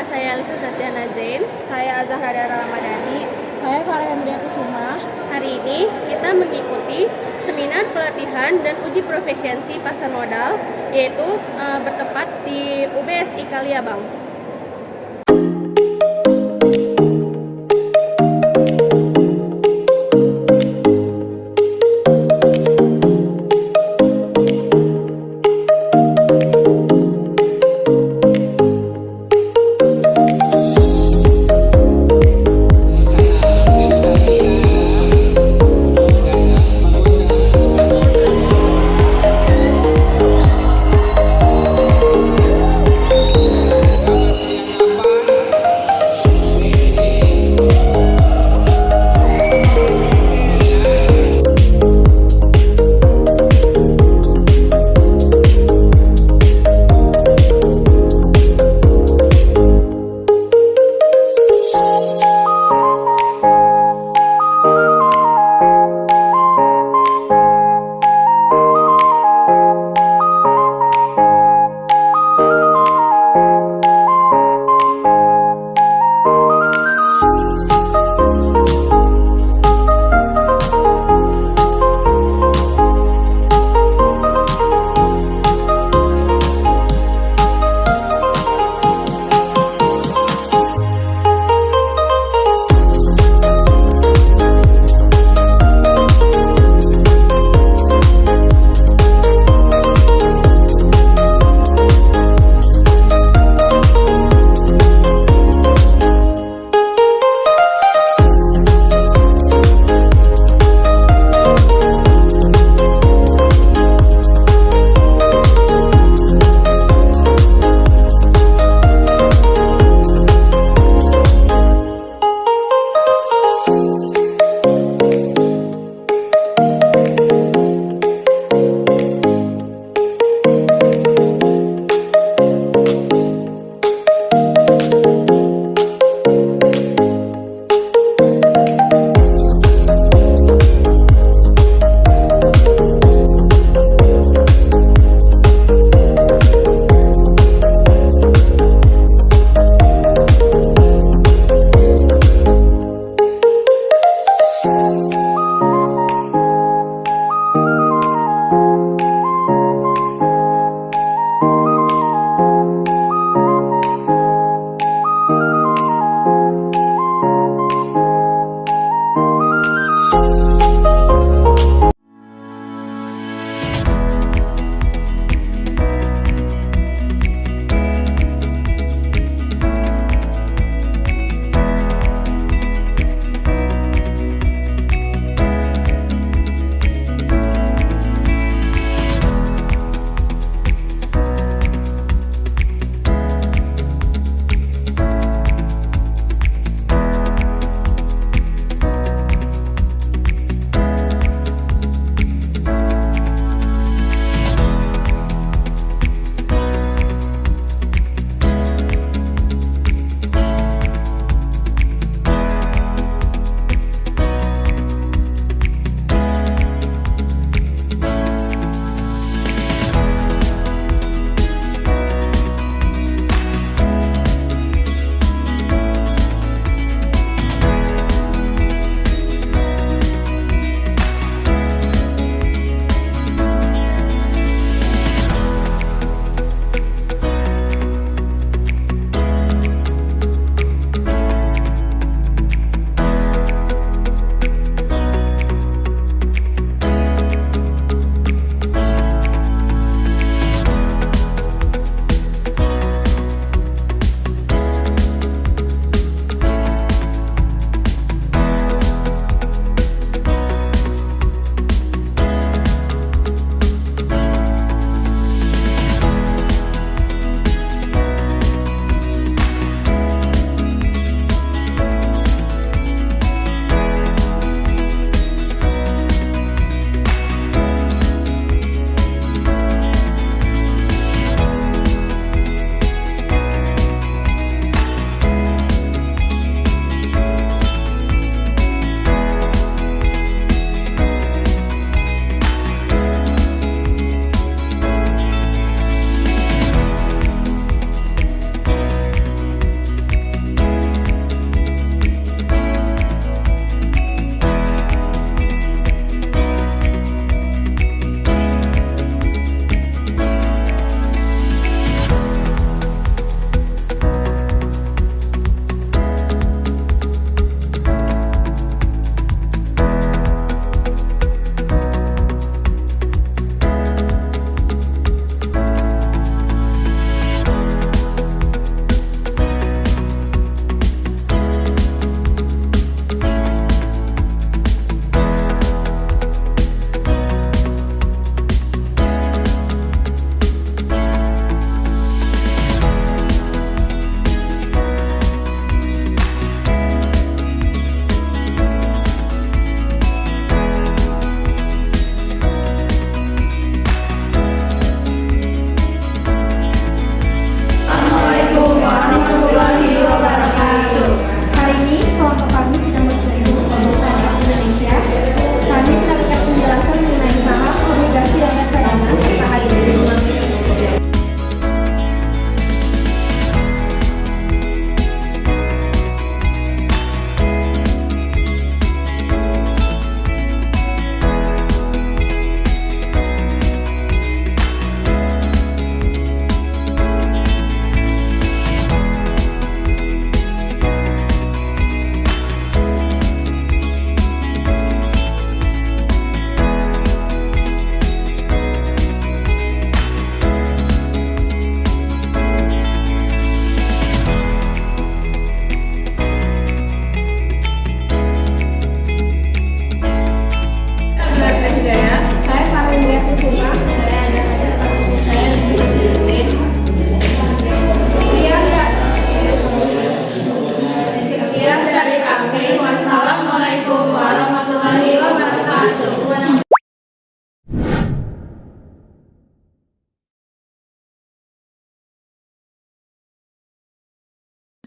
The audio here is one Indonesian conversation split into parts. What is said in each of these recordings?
Nama saya Alisa Satyana Zain. Saya Azhar Radara Ramadhani. Saya Farah Hendria Kusuma. Hari ini kita mengikuti seminar pelatihan dan uji profesiensi pasar modal, yaitu bertempat di UBSI Kaliabang.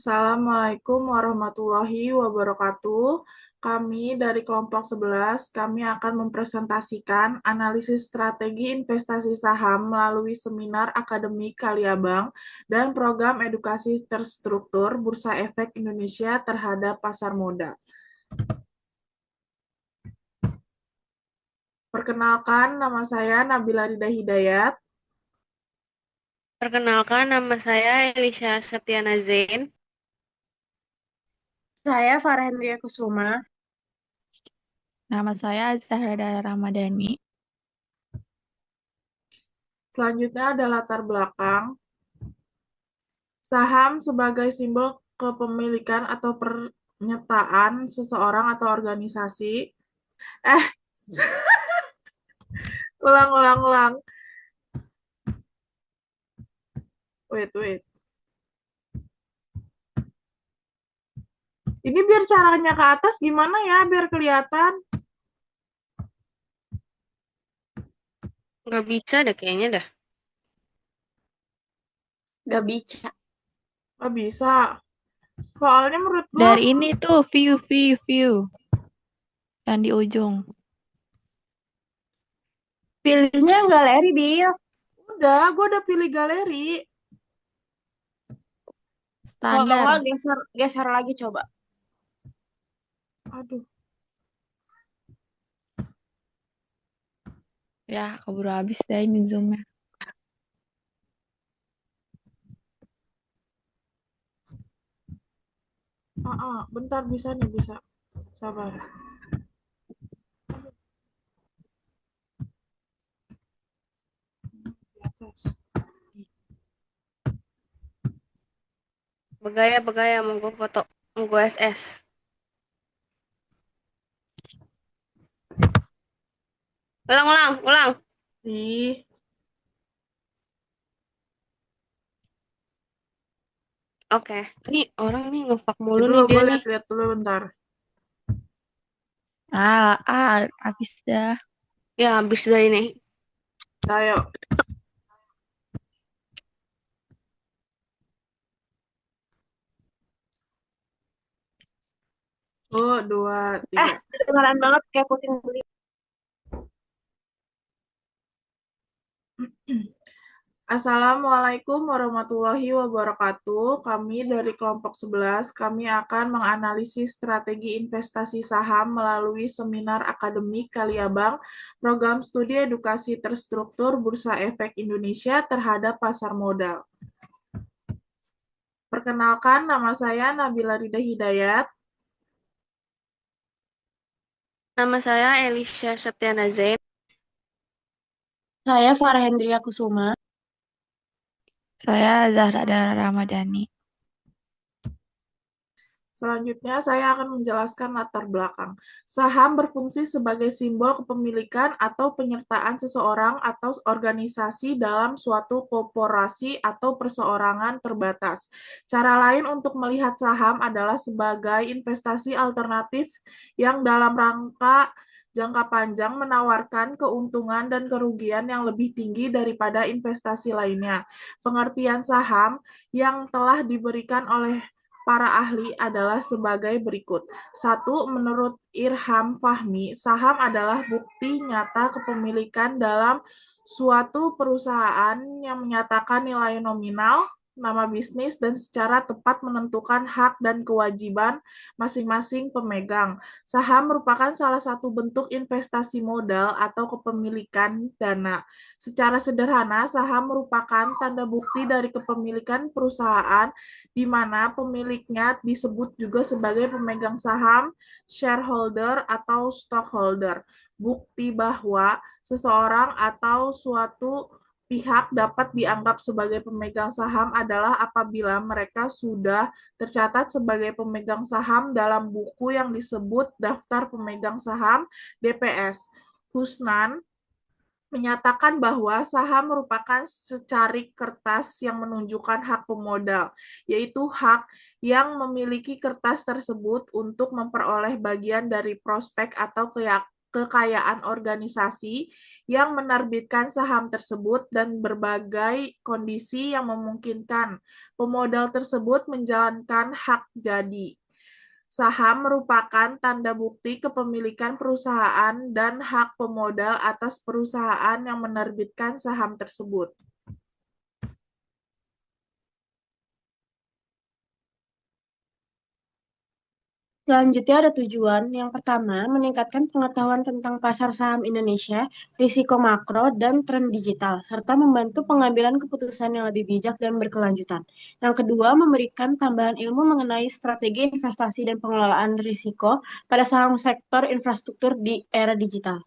Assalamualaikum warahmatullahi wabarakatuh. Kami dari kelompok 11, kami akan mempresentasikan analisis strategi investasi saham melalui seminar akademik Kaliabang dan program edukasi terstruktur Bursa Efek Indonesia terhadap pasar modal. Perkenalkan, nama saya Nabila Rida Hidayat. Perkenalkan, nama saya Elisha Septiana Zain. Saya Farhendria Kusuma. Nama saya Zahra Dara Ramadhani. Selanjutnya ada latar belakang. Saham sebagai simbol kepemilikan atau pernyataan seseorang atau organisasi. Ulang. Wait. Ini biar caranya ke atas gimana ya, biar kelihatan? Nggak bisa deh kayaknya dah. Gak bisa. Nggak bisa. Soalnya menurut gue, Dari ini tuh view yang di ujung. Pilihnya galeri, Bil. gue udah pilih galeri. Kalau Standar. nggak geser lagi coba. Aduh, Ya, keburu habis deh ini zoomnya. bentar bisa nih, bisa. Sabar. Di atas. Begaya, monggo foto, monggo SS. Ulang. Ih, Oke, ini orang nih ngefuck mulu dulu nih dia gue nih. lihat dulu bentar. Habis dah. Ya, habis dari ini. Ayo. Oh, 2, 3. Kedengeran banget kayak puting beliung. Assalamualaikum warahmatullahi wabarakatuh. Kami dari kelompok 11, kami akan menganalisis strategi investasi saham melalui seminar akademik Kaliabang, program studi edukasi terstruktur Bursa Efek Indonesia terhadap pasar modal. Perkenalkan, nama saya Nabila Rida Hidayat. Nama saya Elisha Septiana Zain. Saya Farhendria Kusuma. Saya Zahra Dara Ramadhani. Selanjutnya, saya akan menjelaskan latar belakang. Saham berfungsi sebagai simbol kepemilikan atau penyertaan seseorang atau organisasi dalam suatu korporasi atau perseorangan terbatas. Cara lain untuk melihat saham adalah sebagai investasi alternatif yang dalam rangka jangka panjang menawarkan keuntungan dan kerugian yang lebih tinggi daripada investasi lainnya. Pengertian saham yang telah diberikan oleh para ahli adalah sebagai berikut. 1. Menurut Irham Fahmi, saham adalah bukti nyata kepemilikan dalam suatu perusahaan yang menyatakan nilai nominal, nama bisnis, dan secara tepat menentukan hak dan kewajiban masing-masing pemegang. Saham merupakan salah satu bentuk investasi modal atau kepemilikan dana. Secara sederhana, saham merupakan tanda bukti dari kepemilikan perusahaan di mana pemiliknya disebut juga sebagai pemegang saham, shareholder, atau stockholder. Bukti bahwa seseorang atau suatu pihak dapat dianggap sebagai pemegang saham adalah apabila mereka sudah tercatat sebagai pemegang saham dalam buku yang disebut Daftar Pemegang Saham DPS. Husnan menyatakan bahwa saham merupakan secarik kertas yang menunjukkan hak pemodal, yaitu hak yang memiliki kertas tersebut untuk memperoleh bagian dari prospek atau kekayaan organisasi yang menerbitkan saham tersebut dan berbagai kondisi yang memungkinkan pemodal tersebut menjalankan hak jadi. Saham merupakan tanda bukti kepemilikan perusahaan dan hak pemodal atas perusahaan yang menerbitkan saham tersebut. Selanjutnya ada tujuan. Yang pertama, meningkatkan pengetahuan tentang pasar saham Indonesia, risiko makro, dan tren digital, serta membantu pengambilan keputusan yang lebih bijak dan berkelanjutan. Yang kedua, memberikan tambahan ilmu mengenai strategi investasi dan pengelolaan risiko pada saham sektor infrastruktur di era digital.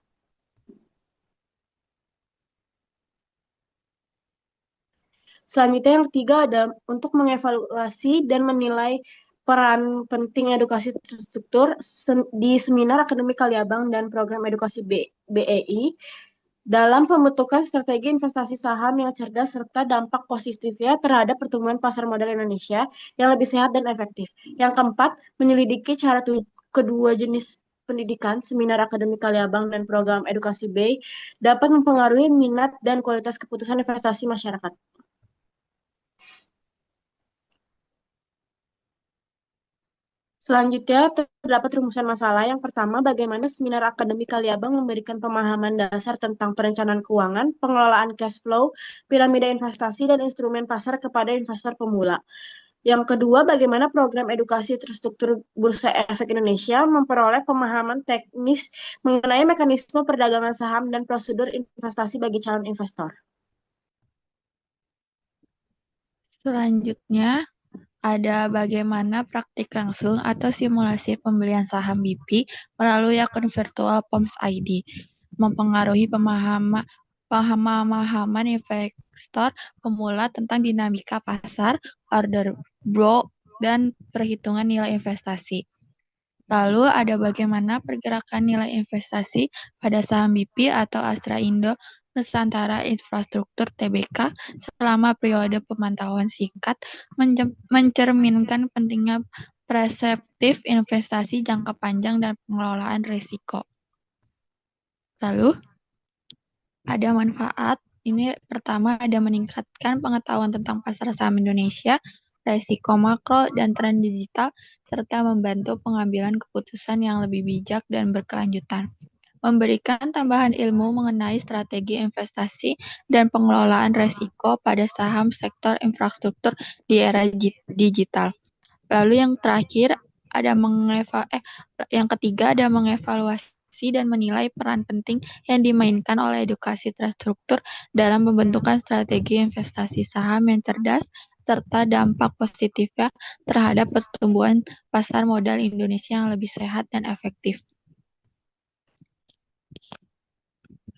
Selanjutnya yang ketiga ada untuk mengevaluasi dan menilai peran penting edukasi terstruktur di seminar akademik Kaliabang dan program edukasi BEI dalam pembentukan strategi investasi saham yang cerdas serta dampak positifnya terhadap pertumbuhan pasar modal Indonesia yang lebih sehat dan efektif. Yang keempat, menyelidiki cara kedua jenis pendidikan, seminar akademik Kaliabang dan program edukasi BEI dapat mempengaruhi minat dan kualitas keputusan investasi masyarakat. Selanjutnya, terdapat rumusan masalah. Yang pertama, bagaimana seminar akademik Kaliabang memberikan pemahaman dasar tentang perencanaan keuangan, pengelolaan cash flow, piramida investasi, dan instrumen pasar kepada investor pemula. Yang kedua, bagaimana program edukasi terstruktur Bursa Efek Indonesia memperoleh pemahaman teknis mengenai mekanisme perdagangan saham dan prosedur investasi bagi calon investor. Selanjutnya, ada bagaimana praktik langsung atau simulasi pembelian saham BP melalui akun virtual POMS ID mempengaruhi pemahaman investor pemula tentang dinamika pasar, order flow, dan perhitungan nilai investasi. Lalu ada bagaimana pergerakan nilai investasi pada saham BP atau Astra Indo Nusantara Infrastruktur Tbk selama periode pemantauan singkat mencerminkan pentingnya perseptif investasi jangka panjang dan pengelolaan risiko. Lalu ada manfaat. Ini pertama ada meningkatkan pengetahuan tentang pasar saham Indonesia, risiko makro dan tren digital, serta membantu pengambilan keputusan yang lebih bijak dan berkelanjutan. Memberikan tambahan ilmu mengenai strategi investasi dan pengelolaan risiko pada saham sektor infrastruktur di era digital. Lalu yang terakhir ada yang ketiga ada mengevaluasi dan menilai peran penting yang dimainkan oleh edukasi terstruktur dalam pembentukan strategi investasi saham yang cerdas serta dampak positifnya terhadap pertumbuhan pasar modal Indonesia yang lebih sehat dan efektif.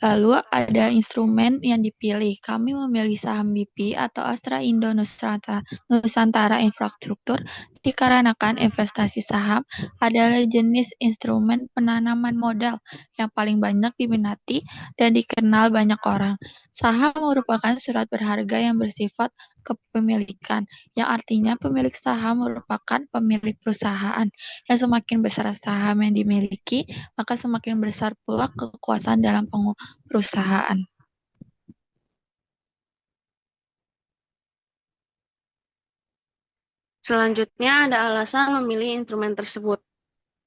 Lalu ada instrumen yang dipilih. Kami memilih saham BP atau Astra Indo Nusantara Infrastruktur dikarenakan investasi saham adalah jenis instrumen penanaman modal yang paling banyak diminati dan dikenal banyak orang. Saham merupakan surat berharga yang bersifat kepemilikan, yang artinya pemilik saham merupakan pemilik perusahaan. Yang semakin besar saham yang dimiliki, maka semakin besar pula kekuasaan dalam perusahaan. Selanjutnya ada alasan memilih instrumen tersebut.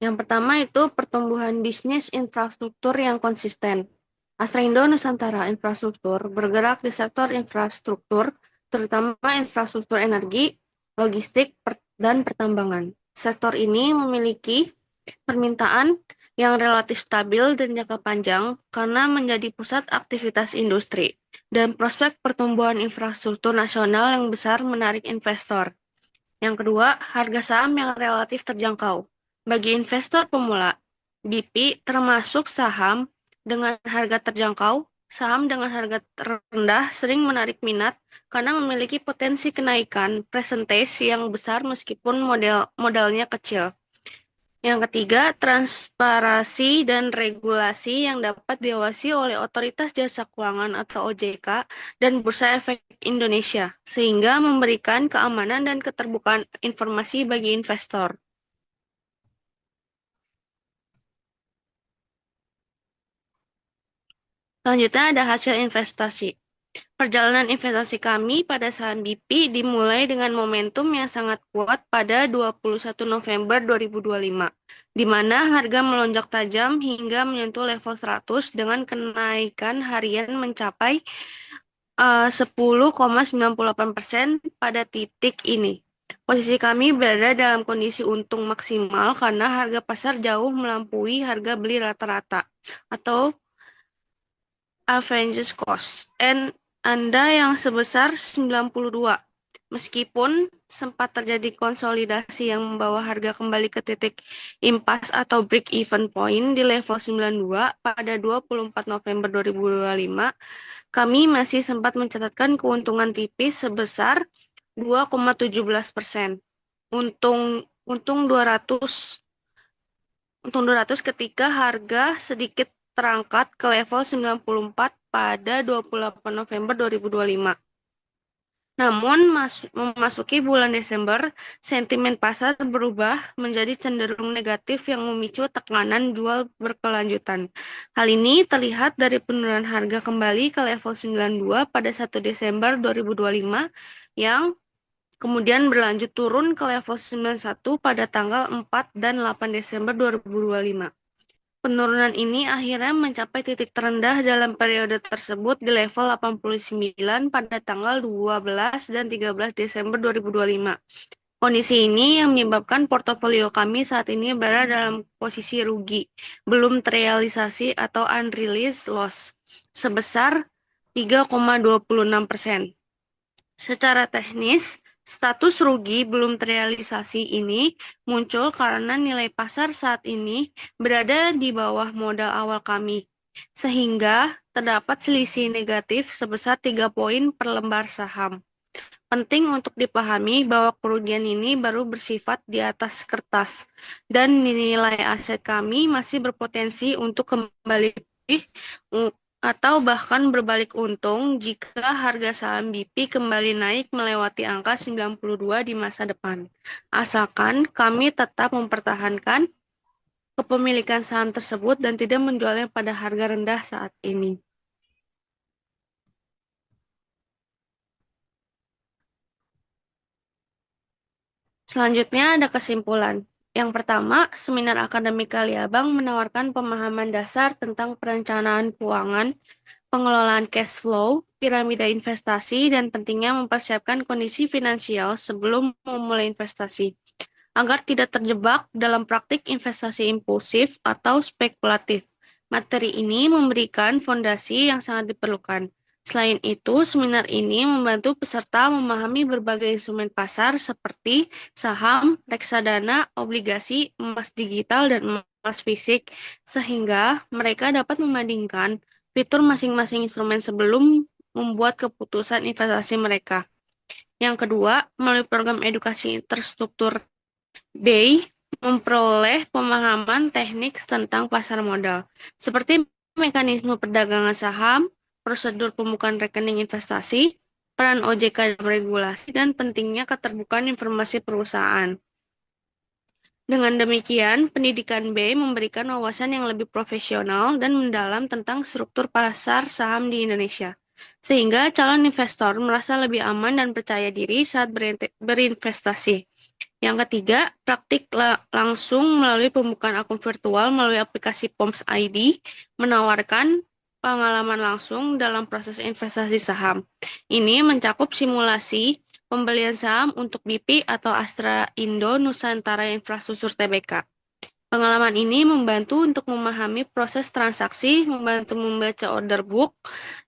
Yang pertama itu pertumbuhan bisnis infrastruktur yang konsisten. Astra Indo Nusantara Infrastruktur bergerak di sektor infrastruktur, terutama infrastruktur energi, logistik, dan pertambangan. Sektor ini memiliki permintaan yang relatif stabil dan jangka panjang karena menjadi pusat aktivitas industri, dan prospek pertumbuhan infrastruktur nasional yang besar menarik investor. Yang kedua, harga saham yang relatif terjangkau. Bagi investor pemula, BP termasuk saham dengan harga terjangkau. Saham dengan harga rendah sering menarik minat karena memiliki potensi kenaikan persentase yang besar meskipun modalnya kecil. Yang ketiga, transparansi dan regulasi yang dapat diawasi oleh Otoritas Jasa Keuangan atau OJK dan Bursa Efek Indonesia, sehingga memberikan keamanan dan keterbukaan informasi bagi investor. Selanjutnya ada hasil investasi. Perjalanan investasi kami pada saham BP dimulai dengan momentum yang sangat kuat pada 21 November 2025, di mana harga melonjak tajam hingga menyentuh level 100 dengan kenaikan harian mencapai 10,98% pada titik ini. Posisi kami berada dalam kondisi untung maksimal karena harga pasar jauh melampaui harga beli rata-rata atau Avengers Cost Anda yang sebesar 92. Meskipun sempat terjadi konsolidasi yang membawa harga kembali ke titik impas atau break-even point di level 92 pada 24 November 2025, kami masih sempat mencatatkan keuntungan tipis sebesar 2,17%. Untung 200 ketika harga sedikit terangkat ke level 94 pada 28 November 2025. Namun, memasuki bulan Desember, sentimen pasar berubah menjadi cenderung negatif yang memicu tekanan jual berkelanjutan. Hal ini terlihat dari penurunan harga kembali ke level 92 pada 1 Desember 2025 yang kemudian berlanjut turun ke level 91 pada tanggal 4 dan 8 Desember 2025. Penurunan ini akhirnya mencapai titik terendah dalam periode tersebut di level 89 pada tanggal 12 dan 13 Desember 2025. Kondisi ini yang menyebabkan portofolio kami saat ini berada dalam posisi rugi, belum terrealisasi atau unrealized loss, sebesar 3,26%. Secara teknis, status rugi belum terrealisasi ini muncul karena nilai pasar saat ini berada di bawah modal awal kami, sehingga terdapat selisih negatif sebesar 3 poin per lembar saham. Penting untuk dipahami bahwa kerugian ini baru bersifat di atas kertas, dan nilai aset kami masih berpotensi untuk kembali atau bahkan berbalik untung jika harga saham BP kembali naik melewati angka 92 di masa depan. Asalkan kami tetap mempertahankan kepemilikan saham tersebut dan tidak menjualnya pada harga rendah saat ini. Selanjutnya ada kesimpulan. Yang pertama, seminar akademik Kaliabang menawarkan pemahaman dasar tentang perencanaan keuangan, pengelolaan cash flow, piramida investasi, dan pentingnya mempersiapkan kondisi finansial sebelum memulai investasi, agar tidak terjebak dalam praktik investasi impulsif atau spekulatif. Materi ini memberikan fondasi yang sangat diperlukan. Selain itu, seminar ini membantu peserta memahami berbagai instrumen pasar seperti saham, reksadana, obligasi, emas digital, dan emas fisik, sehingga mereka dapat membandingkan fitur masing-masing instrumen sebelum membuat keputusan investasi mereka. Yang kedua, melalui program edukasi terstruktur BEI memperoleh pemahaman teknik tentang pasar modal, seperti mekanisme perdagangan saham, prosedur pembukaan rekening investasi, peran OJK dalam regulasi, dan pentingnya keterbukaan informasi perusahaan. Dengan demikian, pendidikan BEI memberikan wawasan yang lebih profesional dan mendalam tentang struktur pasar saham di Indonesia, sehingga calon investor merasa lebih aman dan percaya diri saat berinvestasi. Yang ketiga, praktik langsung melalui pembukaan akun virtual melalui aplikasi POMS ID menawarkan pengalaman langsung dalam proses investasi saham. Ini mencakup simulasi pembelian saham untuk BP atau Astra Indo Nusantara Infrastruktur Tbk. Pengalaman ini membantu untuk memahami proses transaksi, membantu membaca order book,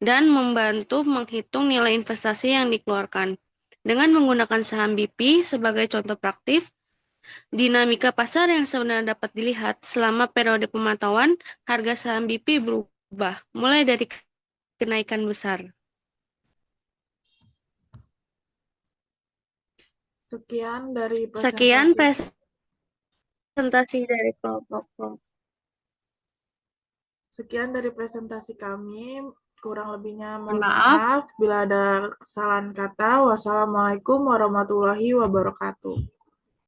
dan membantu menghitung nilai investasi yang dikeluarkan. Dengan menggunakan saham BP sebagai contoh praktik, dinamika pasar yang sebenarnya dapat dilihat selama periode pemantauan, harga saham BP berubah, mulai dari kenaikan besar. Sekian dari Sekian presentasi. presentasi dari kelompok. Sekian dari presentasi kami. Kurang lebihnya mohon Maaf. maaf. Bila ada kesalahan kata, wassalamualaikum warahmatullahi wabarakatuh.